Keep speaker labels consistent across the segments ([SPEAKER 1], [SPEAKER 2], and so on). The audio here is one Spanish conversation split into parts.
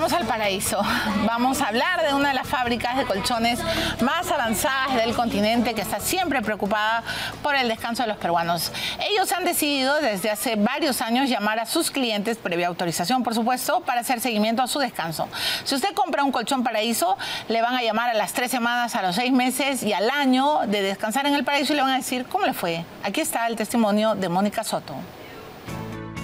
[SPEAKER 1] Vamos al paraíso. Vamos a hablar de una de las fábricas de colchones más avanzadas del continente que está siempre preocupada por el descanso de los peruanos. Ellos han decidido desde hace varios años llamar a sus clientes, previa autorización por supuesto, para hacer seguimiento a su descanso. Si usted compra un colchón Paraíso, le van a llamar a las 3 semanas, a los 6 meses y al año de descansar en el paraíso y le van a decir cómo le fue. Aquí está el testimonio de Mónica Soto.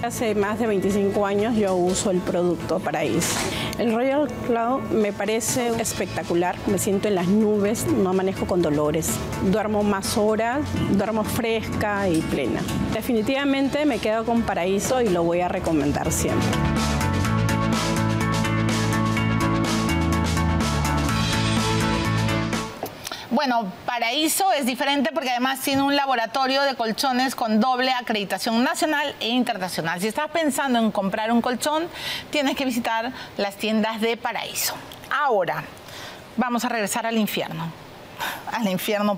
[SPEAKER 2] Hace más de 25 años yo uso el producto Paraíso. El Royal Cloud me parece espectacular, me siento en las nubes, no manejo con dolores. Duermo más horas, duermo fresca y plena. Definitivamente me quedo con Paraíso y lo voy a recomendar siempre.
[SPEAKER 1] Bueno, Paraíso es diferente porque además tiene un laboratorio de colchones con doble acreditación nacional e internacional. Si estás pensando en comprar un colchón, tienes que visitar las tiendas de Paraíso. Ahora, vamos a regresar al infierno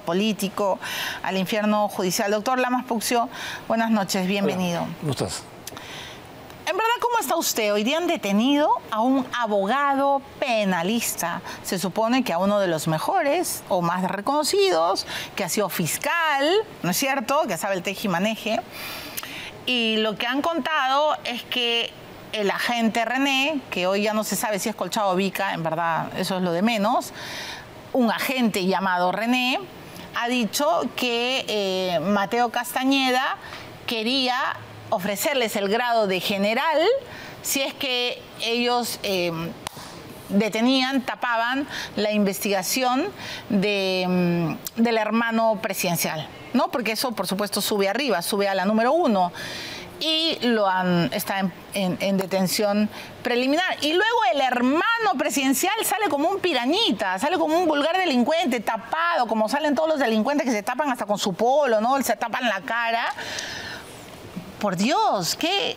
[SPEAKER 1] político, al infierno judicial. Doctor Lamas Puccio, buenas noches, bienvenido.
[SPEAKER 3] Hola, ¿cómo estás?
[SPEAKER 1] En verdad, ¿cómo está usted? Hoy día han detenido a un abogado penalista. Se supone que a uno de los mejores o más reconocidos, que ha sido fiscal, ¿no es cierto?, que sabe el tejimaneje. Y lo que han contado es que el agente René, que hoy ya no se sabe si es Colchado o Vica, en verdad eso es lo de menos, un agente llamado René, ha dicho que Mateo Castañeda quería ofrecerles el grado de general si es que ellos detenían, tapaban la investigación del hermano presidencial, ¿no? Porque eso, por supuesto, sube arriba, sube a la número 1. Y está en detención preliminar. Y luego el hermano presidencial sale como un pirañita, sale como un vulgar delincuente, tapado, como salen todos los delincuentes que se tapan hasta con su polo, ¿no? Se tapan la cara. Por Dios, ¿qué?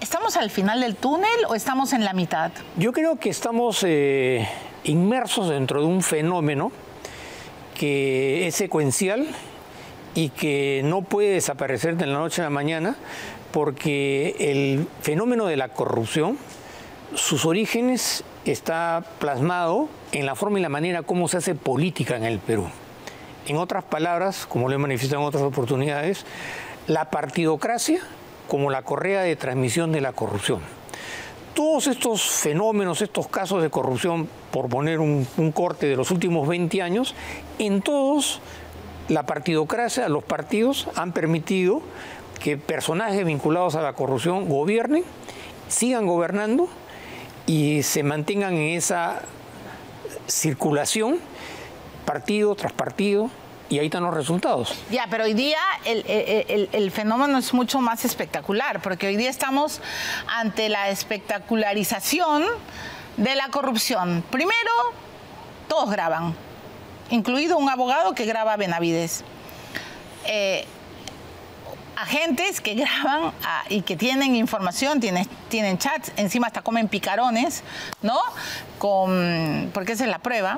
[SPEAKER 1] ¿Estamos al final del túnel o estamos en la mitad?
[SPEAKER 3] Yo creo que estamos inmersos dentro de un fenómeno que es secuencial y que no puede desaparecer de la noche a la mañana, porque el fenómeno de la corrupción, sus orígenes está plasmado en la forma y la manera como se hace política en el Perú. En otras palabras, como lo he manifestado en otras oportunidades, la partidocracia como la correa de transmisión de la corrupción. Todos estos fenómenos, estos casos de corrupción, por poner un corte de los últimos 20 años, en todos la partidocracia, los partidos han permitido que personajes vinculados a la corrupción gobiernen, sigan gobernando y se mantengan en esa circulación, partido tras partido. Y ahí están los resultados.
[SPEAKER 1] Ya, pero hoy día el fenómeno es mucho más espectacular, porque hoy día estamos ante la espectacularización de la corrupción. Primero, todos graban, incluido un abogado que graba a Benavides. Agentes que graban y que tienen información, tienen chats, encima hasta comen picarones, ¿no? Porque esa es la prueba.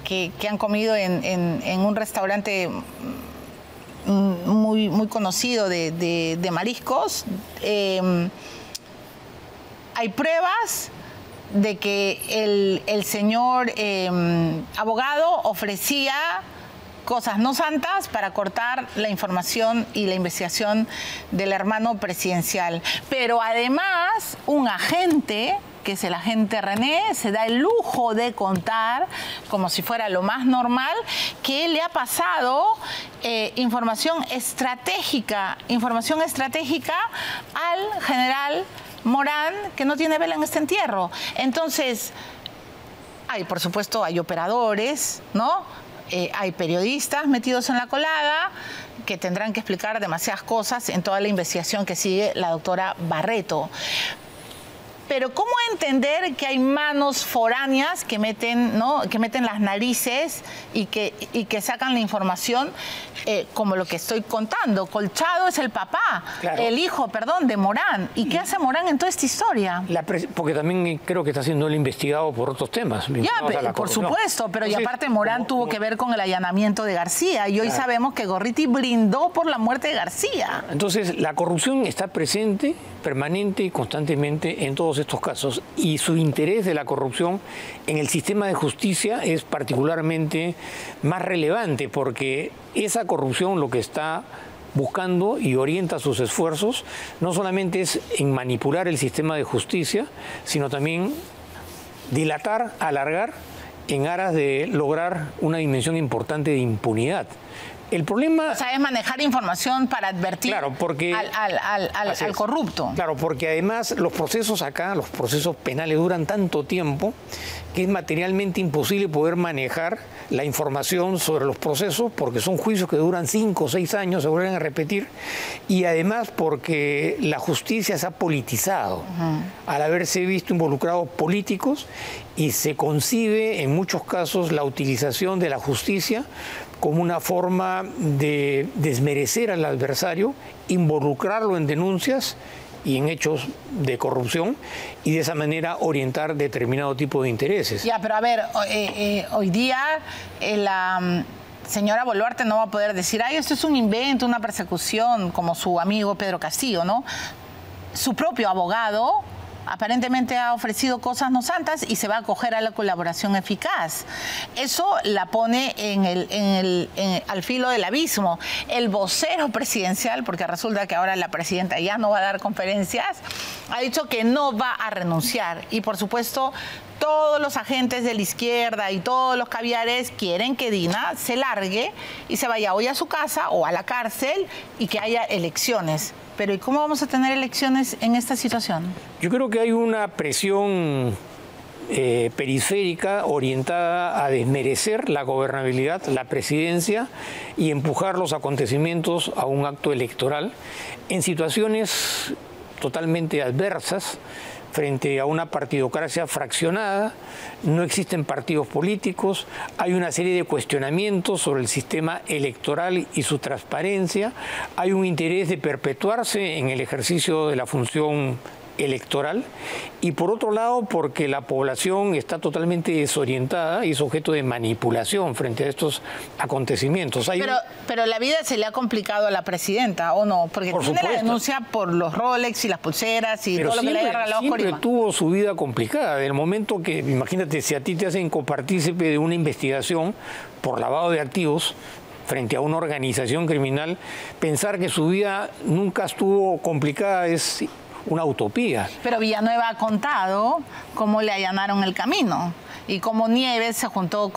[SPEAKER 1] Que han comido en un restaurante muy conocido de mariscos. Hay pruebas de que el señor abogado ofrecía cosas no santas para cortar la información y la investigación del hermano presidencial. Pero además, un agente, que es el agente René, se da el lujo de contar, como si fuera lo más normal, que le ha pasado información estratégica al general Morán, que no tiene vela en este entierro. Entonces, por supuesto, hay operadores, ¿no? Hay periodistas metidos en la colada que tendrán que explicar demasiadas cosas en toda la investigación que sigue la doctora Barreto. Pero ¿cómo entender que hay manos foráneas que meten, ¿no?, que meten las narices y que sacan la información como lo que estoy contando? Colchado es el papá, claro, el hijo, perdón, de Morán. ¿Y qué hace Morán en toda esta historia? Porque
[SPEAKER 3] también creo que está siendo él investigado por otros temas.
[SPEAKER 1] Ya, por supuesto, pero entonces, y aparte Morán tuvo que ver con el allanamiento de García y hoy sabemos que Gorriti brindó por la muerte de García.
[SPEAKER 3] Entonces, la corrupción está presente, permanente y constantemente en todos todos estos casos, y su interés de la corrupción en el sistema de justicia es particularmente más relevante, porque esa corrupción lo que está buscando y orienta sus esfuerzos no solamente es en manipular el sistema de justicia, sino también dilatar, alargar en aras de lograr una dimensión importante de impunidad. El problema...
[SPEAKER 1] O sea, es manejar información para advertir,
[SPEAKER 3] claro, porque,
[SPEAKER 1] al corrupto.
[SPEAKER 3] Claro, porque además los procesos acá, los procesos penales duran tanto tiempo que es materialmente imposible poder manejar la información sobre los procesos, porque son juicios que duran 5 o 6 años, se vuelven a repetir, y además porque la justicia se ha politizado al haberse visto involucrados políticos, y se concibe en muchos casos la utilización de la justicia como una forma de desmerecer al adversario, involucrarlo en denuncias y en hechos de corrupción, y de esa manera orientar determinado tipo de intereses.
[SPEAKER 1] Ya, pero a ver, hoy día la señora Boluarte no va a poder decir, ay, esto es un invento, una persecución, como su amigo Pedro Castillo, ¿no? Su propio abogado aparentemente ha ofrecido cosas no santas y se va a acoger a la colaboración eficaz. Eso la pone al filo del abismo. El vocero presidencial, porque resulta que ahora la presidenta ya no va a dar conferencias, ha dicho que no va a renunciar. Y por supuesto, todos los agentes de la izquierda y todos los caviares quieren que Dina se largue y se vaya hoy a su casa o a la cárcel y que haya elecciones. Pero ¿y cómo vamos a tener elecciones en esta situación?
[SPEAKER 3] Yo creo que hay una presión periférica orientada a desmerecer la gobernabilidad, la presidencia, y empujar los acontecimientos a un acto electoral en situaciones totalmente adversas, frente a una partidocracia fraccionada. No existen partidos políticos, hay una serie de cuestionamientos sobre el sistema electoral y su transparencia, hay un interés de perpetuarse en el ejercicio de la función electoral, y por otro lado porque la población está totalmente desorientada y es objeto de manipulación frente a estos acontecimientos.
[SPEAKER 1] Pero la vida se le ha complicado a la presidenta, ¿o no? Porque tiene la denuncia por los Rolex y las pulseras y todo lo que le ha regalado Corima.
[SPEAKER 3] Siempre tuvo su vida complicada. Del momento que, imagínate, si a ti te hacen copartícipe de una investigación por lavado de activos frente a una organización criminal, pensar que su vida nunca estuvo complicada es una utopía.
[SPEAKER 1] Pero Villanueva ha contado cómo le allanaron el camino y cómo Nieves se juntó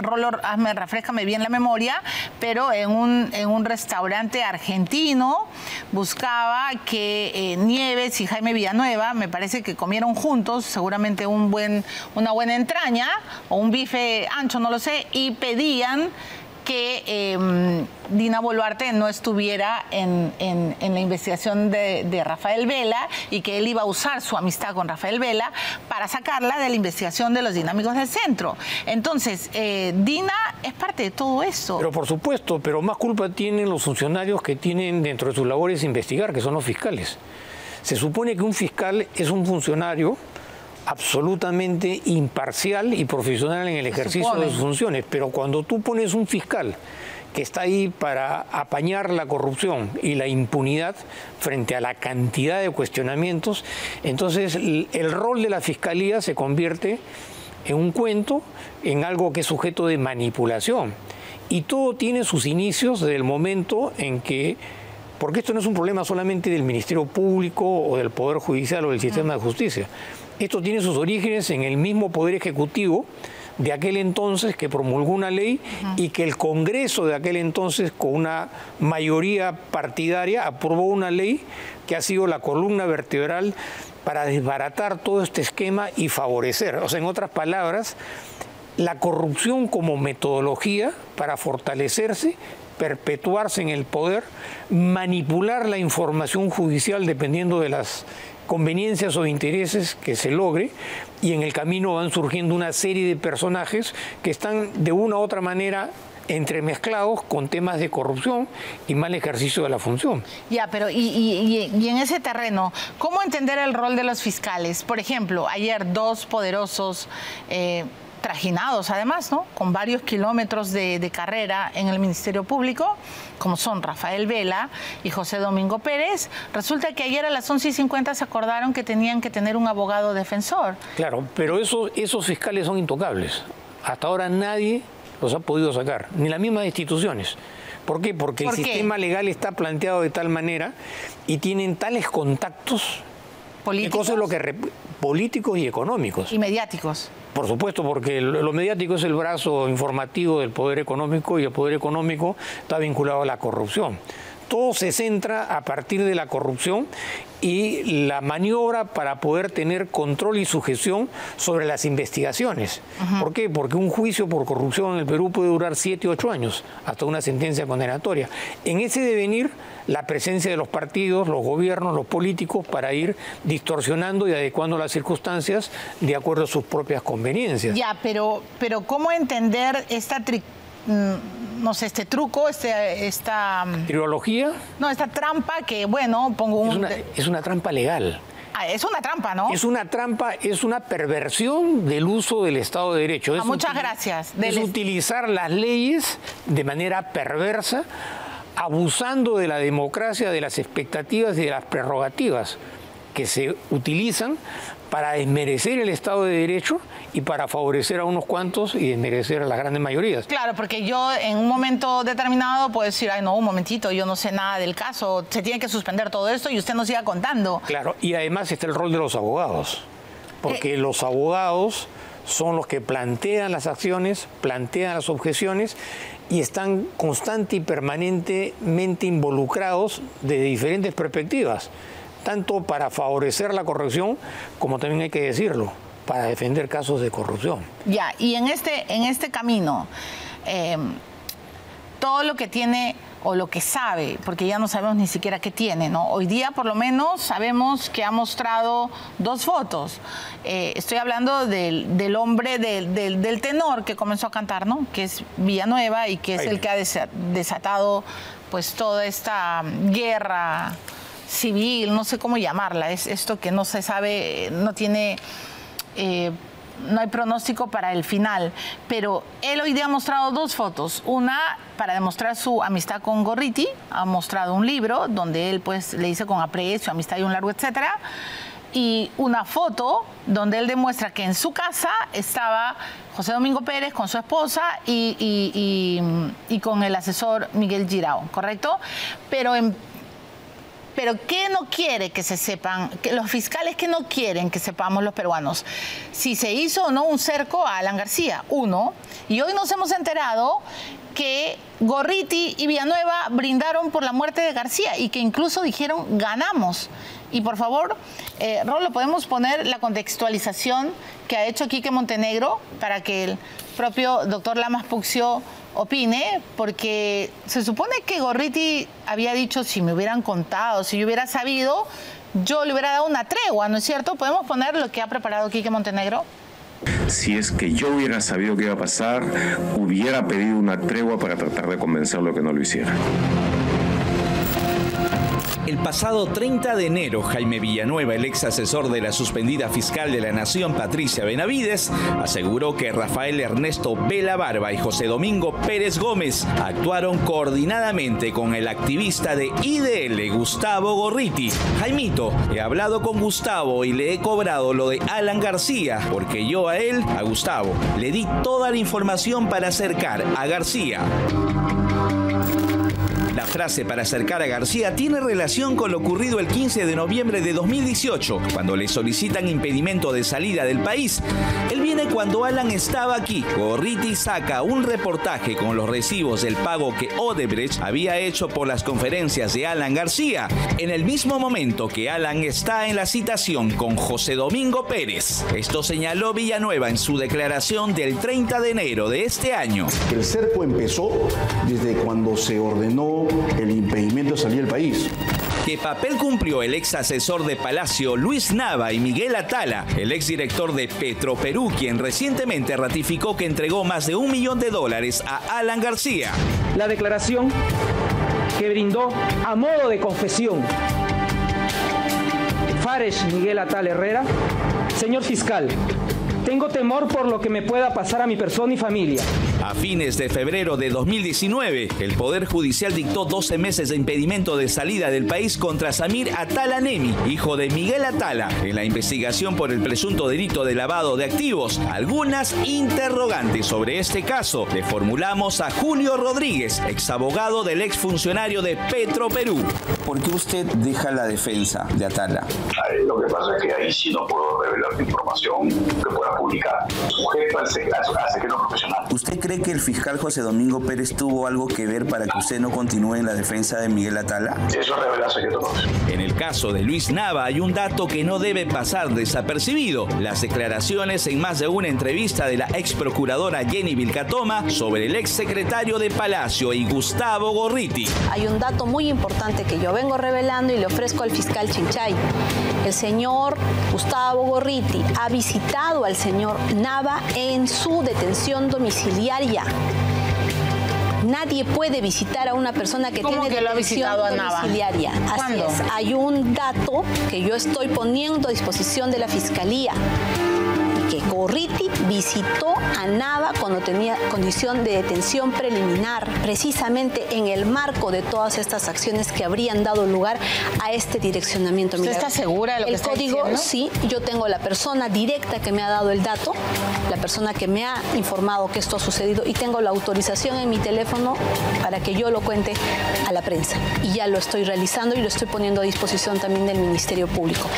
[SPEAKER 1] Rolo, refréscame bien la memoria, pero en un restaurante argentino buscaba que Nieves y Jaime Villanueva, me parece que comieron juntos, seguramente una buena entraña o un bife ancho, no lo sé, y pedían que Dina Boluarte no estuviera en la investigación de Rafael Vela, y que él iba a usar su amistad con Rafael Vela para sacarla de la investigación de los dinámicos del centro. Entonces, Dina es parte de todo eso.
[SPEAKER 3] Pero por supuesto, pero más culpa tienen los funcionarios que tienen dentro de sus labores investigar, que son los fiscales. Se supone que un fiscal es un funcionario absolutamente imparcial y profesional en el ejercicio de sus funciones, pero cuando tú pones un fiscal que está ahí para apañar la corrupción y la impunidad frente a la cantidad de cuestionamientos, entonces el rol de la fiscalía se convierte en un cuento, en algo que es sujeto de manipulación, y todo tiene sus inicios desde el momento en que, porque esto no es un problema solamente del Ministerio Público o del Poder Judicial o del sistema de justicia. Esto tiene sus orígenes en el mismo Poder Ejecutivo de aquel entonces, que promulgó una ley y que el Congreso de aquel entonces, con una mayoría partidaria, aprobó una ley que ha sido la columna vertebral para desbaratar todo este esquema y favorecer. O sea, en otras palabras, la corrupción como metodología para fortalecerse, perpetuarse en el poder, manipular la información judicial dependiendo de las conveniencias o intereses que se logre, y en el camino van surgiendo una serie de personajes que están de una u otra manera entremezclados con temas de corrupción y mal ejercicio de la función.
[SPEAKER 1] Ya, pero y en ese terreno, ¿cómo entender el rol de los fiscales? Por ejemplo, ayer dos poderosos trajinados además, ¿no? Con varios kilómetros de carrera en el Ministerio Público, como son Rafael Vela y José Domingo Pérez. Resulta que ayer a las 11:50 se acordaron que tenían que tener un abogado defensor.
[SPEAKER 3] Claro, pero esos fiscales son intocables. Hasta ahora nadie los ha podido sacar, ni las mismas instituciones. ¿Por qué? Porque el sistema legal está planteado de tal manera y tienen tales contactos
[SPEAKER 1] ¿Políticos?
[SPEAKER 3] Políticos y económicos.
[SPEAKER 1] Y mediáticos.
[SPEAKER 3] Por supuesto, porque lo mediático es el brazo informativo del poder económico y el poder económico está vinculado a la corrupción. Todo se centra a partir de la corrupción y la maniobra para poder tener control y sujeción sobre las investigaciones. ¿Por qué? Porque un juicio por corrupción en el Perú puede durar 7 u 8 años, hasta una sentencia condenatoria. En ese devenir, la presencia de los partidos, los gobiernos, los políticos, para ir distorsionando y adecuando las circunstancias de acuerdo a sus propias conveniencias.
[SPEAKER 1] Ya, pero ¿cómo entender esta este truco, esta
[SPEAKER 3] ¿Trilogía?
[SPEAKER 1] No, esta trampa que, bueno, pongo un...
[SPEAKER 3] Es una trampa legal.
[SPEAKER 1] Ah, es una trampa, ¿no?
[SPEAKER 3] Es una trampa, es una perversión del uso del Estado de Derecho.
[SPEAKER 1] Muchas gracias.
[SPEAKER 3] Es utilizar las leyes de manera perversa, abusando de la democracia, de las expectativas y de las prerrogativas que se utilizan para desmerecer el Estado de Derecho y para favorecer a unos cuantos y desmerecer a las grandes mayorías.
[SPEAKER 1] Claro, porque yo en un momento determinado puedo decir, ay no, un momentito, yo no sé nada del caso, se tiene que suspender todo esto y usted no siga contando.
[SPEAKER 3] Claro, y además está el rol de los abogados, porque los abogados son los que plantean las acciones, plantean las objeciones y están constante y permanentemente involucrados de diferentes perspectivas, tanto para favorecer la corrupción, como también hay que decirlo, para defender casos de corrupción.
[SPEAKER 1] Ya, y en este camino, todo lo que tiene o lo que sabe, porque ya no sabemos ni siquiera qué tiene, ¿no? Hoy día, por lo menos, sabemos que ha mostrado 2 fotos. Estoy hablando del hombre, del tenor que comenzó a cantar, ¿no? Que es Villanueva y que es el que ha desatado, pues, toda esta guerra civil, no sé cómo llamarla, es esto que no se sabe, no tiene, no hay pronóstico para el final, pero él hoy día ha mostrado 2 fotos, una para demostrar su amistad con Gorriti, ha mostrado un libro donde él pues le dice con aprecio, amistad y un largo etcétera, y una foto donde él demuestra que en su casa estaba José Domingo Pérez con su esposa y con el asesor Miguel Girao, ¿correcto? Pero ¿qué no quiere que se sepan? Los fiscales, ¿qué no quieren que sepamos los peruanos? Si se hizo o no un cerco a Alan García, 1. Y hoy nos hemos enterado que Gorriti y Villanueva brindaron por la muerte de García y que incluso dijeron ganamos. Y por favor, Rolo, ¿podemos poner la contextualización que ha hecho Quique Montenegro para que el propio doctor Lamas Puccio opine? Porque se supone que Gorriti había dicho, si me hubieran contado, si yo hubiera sabido, yo le hubiera dado una tregua, ¿no es cierto? ¿Podemos poner lo que ha preparado Quique Montenegro?
[SPEAKER 4] Si es que yo hubiera sabido qué iba a pasar, hubiera pedido una tregua para tratar de convencerlo de que no lo hiciera.
[SPEAKER 5] El pasado 30 de enero, Jaime Villanueva, el ex asesor de la suspendida fiscal de la Nación, Patricia Benavides, aseguró que Rafael Ernesto Vela Barba y José Domingo Pérez Gómez actuaron coordinadamente con el activista de IDL, Gustavo Gorriti. Jaimito, he hablado con Gustavo y le he cobrado lo de Alan García, porque yo a él, a Gustavo, le di toda la información para acercar a García. La frase para acercar a García tiene relación con lo ocurrido el 15 de noviembre de 2018, cuando le solicitan impedimento de salida del país. Él viene cuando Alan estaba aquí. Gorriti saca un reportaje con los recibos del pago que Odebrecht había hecho por las conferencias de Alan García, en el mismo momento que Alan está en la citación con José Domingo Pérez. Esto señaló Villanueva en su declaración del 30 de enero de este año.
[SPEAKER 6] El cerco empezó desde cuando se ordenó el impedimento de salir del país.
[SPEAKER 5] ¿Qué papel cumplió el ex asesor de Palacio Luis Nava y Miguel Atala, el ex director de Petroperú, quien recientemente ratificó que entregó más de $1 millón a Alan García?
[SPEAKER 7] La declaración que brindó a modo de confesión Fares Miguel Atala Herrera: señor fiscal, Tengo temor por lo que me pueda pasar a mi persona y familia.
[SPEAKER 5] A fines de febrero de 2019, el Poder Judicial dictó 12 meses de impedimento de salida del país contra Samir Atala Nemi, hijo de Miguel Atala, en la investigación por el presunto delito de lavado de activos. Algunas interrogantes sobre este caso le formulamos a Julio Rodríguez, exabogado del exfuncionario de Petroperú.
[SPEAKER 8] ¿Por qué usted deja la defensa de Atala?
[SPEAKER 9] Lo que pasa es que ahí sí no puedo revelar información que pueda publicar, sujeto al secreto profesional.
[SPEAKER 8] ¿Usted cree que el fiscal José Domingo Pérez tuvo algo que ver para que usted no continúe en la defensa de Miguel Atala?
[SPEAKER 9] Eso revela secreto profesional.
[SPEAKER 5] En el caso de Luis Nava hay un dato que no debe pasar desapercibido: las declaraciones en más de una entrevista de la ex procuradora Jenny Vilcatoma sobre el ex secretario de Palacio y Gustavo Gorriti.
[SPEAKER 10] Hay un dato muy importante que yo vengo revelando y le ofrezco al fiscal Chinchay. El señor Gustavo Gorriti ha visitado al señor Nava en su detención domiciliaria. Nadie puede visitar a una persona que tiene detención domiciliaria. Así es. Hay un dato que yo estoy poniendo a disposición de la Fiscalía, que Gorriti visitó a Nava cuando tenía condición de detención preliminar, precisamente en el marco de todas estas acciones que habrían dado lugar a este direccionamiento.
[SPEAKER 1] ¿Usted está segura de lo que está diciendo?
[SPEAKER 10] El código, sí, yo tengo la persona directa que me ha dado el dato, la persona que me ha informado que esto ha sucedido, y tengo la autorización en mi teléfono para que yo lo cuente a la prensa. Y ya lo estoy realizando y lo estoy poniendo a disposición también del Ministerio Público.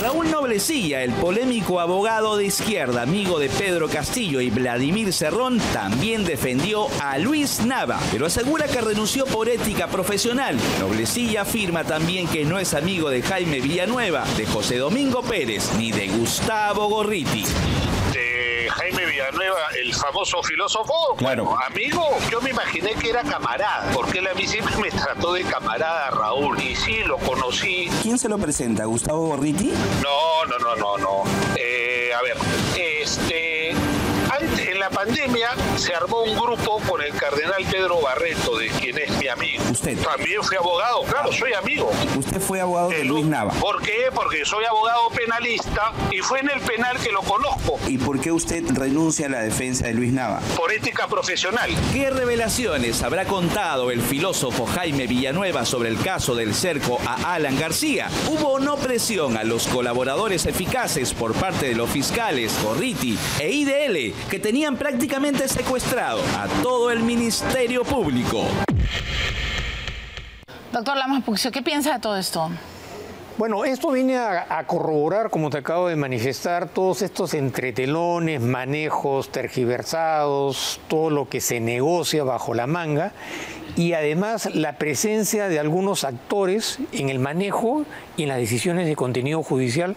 [SPEAKER 5] Raúl Noblecilla, el polémico abogado de izquierda, amigo de Pedro Castillo y Vladimir Cerrón, también defendió a Luis Nava, pero asegura que renunció por ética profesional. Noblecilla afirma también que no es amigo de Jaime Villanueva, de José Domingo Pérez, ni de Gustavo Gorriti.
[SPEAKER 11] Jaime Villanueva, el famoso filósofo,
[SPEAKER 8] claro.
[SPEAKER 11] Bueno, amigo, yo me imaginé que era camarada, porque él a mí siempre me trató de camarada, Raúl, y sí, lo conocí.
[SPEAKER 8] ¿Quién se lo presenta? ¿Gustavo Gorriti?
[SPEAKER 11] No. A ver, en la pandemia se armó un grupo con el cardenal Pedro Barreto, de quien es mi amigo.
[SPEAKER 8] ¿Usted?
[SPEAKER 11] También fui abogado, claro, soy amigo.
[SPEAKER 8] ¿Usted fue abogado de Luis Nava?
[SPEAKER 11] ¿Por qué? Porque soy abogado penalista y fue en el penal que lo conozco.
[SPEAKER 8] ¿Y por qué usted renuncia a la defensa de Luis Nava?
[SPEAKER 11] Por ética profesional.
[SPEAKER 5] ¿Qué revelaciones habrá contado el filósofo Jaime Villanueva sobre el caso del cerco a Alan García? ¿Hubo o no presión a los colaboradores eficaces por parte de los fiscales Gorriti e IDL, que tenían prácticamente secuestrado a todo el Ministerio Público?
[SPEAKER 1] Doctor Lamas Puccio, ¿qué piensa de todo esto?
[SPEAKER 3] Bueno, esto viene a corroborar, como te acabo de manifestar, todos estos entretelones, manejos tergiversados, todo lo que se negocia bajo la manga, y además la presencia de algunos actores en el manejo y en las decisiones de contenido judicial,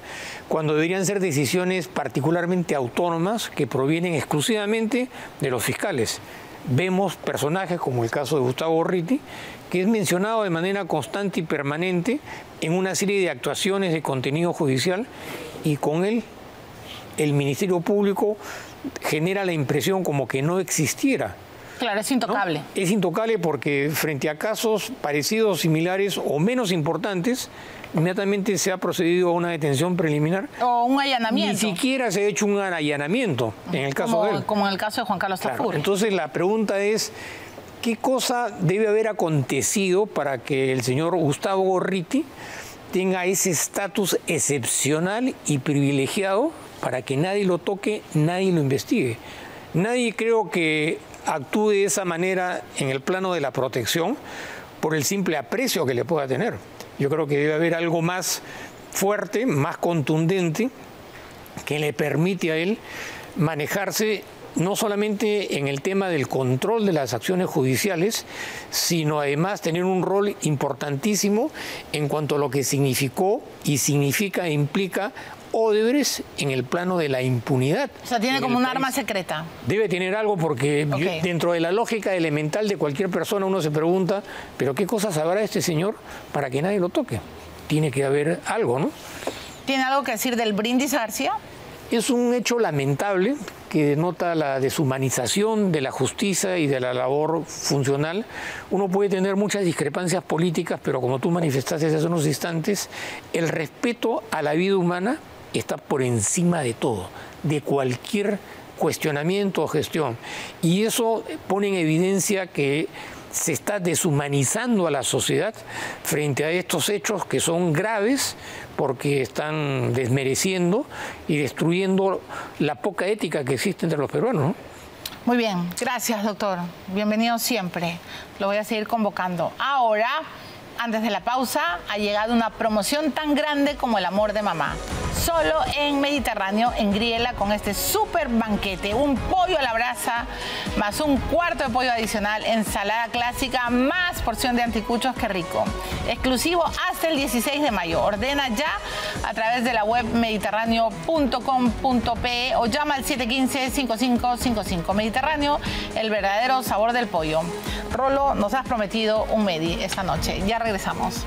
[SPEAKER 3] cuando deberían ser decisiones particularmente autónomas que provienen exclusivamente de los fiscales. Vemos personajes como el caso de Gustavo Gorriti, que es mencionado de manera constante y permanente en una serie de actuaciones de contenido judicial, y con él el Ministerio Público genera la impresión como que no existiera.
[SPEAKER 1] Claro, es intocable.
[SPEAKER 3] ¿No? Es intocable porque frente a casos parecidos, similares o menos importantes, inmediatamente se ha procedido a una detención preliminar.
[SPEAKER 1] O un allanamiento.
[SPEAKER 3] Ni siquiera se ha hecho un allanamiento en el caso de él.
[SPEAKER 1] Como en el caso de Juan Carlos Tafur.
[SPEAKER 3] Claro. Entonces la pregunta es, ¿qué cosa debe haber acontecido para que el señor Gustavo Gorriti tenga ese estatus excepcional y privilegiado para que nadie lo toque, nadie lo investigue? Nadie, creo que actúe de esa manera en el plano de la protección por el simple aprecio que le pueda tener. Yo creo que debe haber algo más fuerte, más contundente, que le permite a él manejarse no solamente en el tema del control de las acciones judiciales, sino además tener un rol importantísimo en cuanto a lo que significó y significa e implica Odebrecht en el plano de la impunidad.
[SPEAKER 1] O sea, tiene como un arma secreta.
[SPEAKER 3] Debe tener algo porque dentro de la lógica elemental de cualquier persona uno se pregunta, ¿pero qué cosas sabrá este señor para que nadie lo toque? Tiene que haber algo, ¿no?
[SPEAKER 1] ¿Tiene algo que decir del brindis a García?
[SPEAKER 3] Es un hecho lamentable que denota la deshumanización de la justicia y de la labor funcional. Uno puede tener muchas discrepancias políticas, pero como tú manifestaste hace unos instantes, el respeto a la vida humana está por encima de todo, de cualquier cuestionamiento o gestión. Y eso pone en evidencia que se está deshumanizando a la sociedad frente a estos hechos que son graves porque están desmereciendo y destruyendo la poca ética que existe entre los peruanos, ¿no?
[SPEAKER 1] Muy bien, gracias, doctor. Bienvenido siempre. Lo voy a seguir convocando. Ahora, antes de la pausa, ha llegado una promoción tan grande como el amor de mamá. Solo en Mediterráneo, en Griela, con este súper banquete. Un pollo a la brasa, más un cuarto de pollo adicional, ensalada clásica, más porción de anticuchos. ¡Qué rico! Exclusivo hasta el 16 de mayo. Ordena ya a través de la web mediterráneo.com.pe o llama al 715-5555. Mediterráneo, el verdadero sabor del pollo. Rolo, nos has prometido un Medi esta noche. Ya regresamos.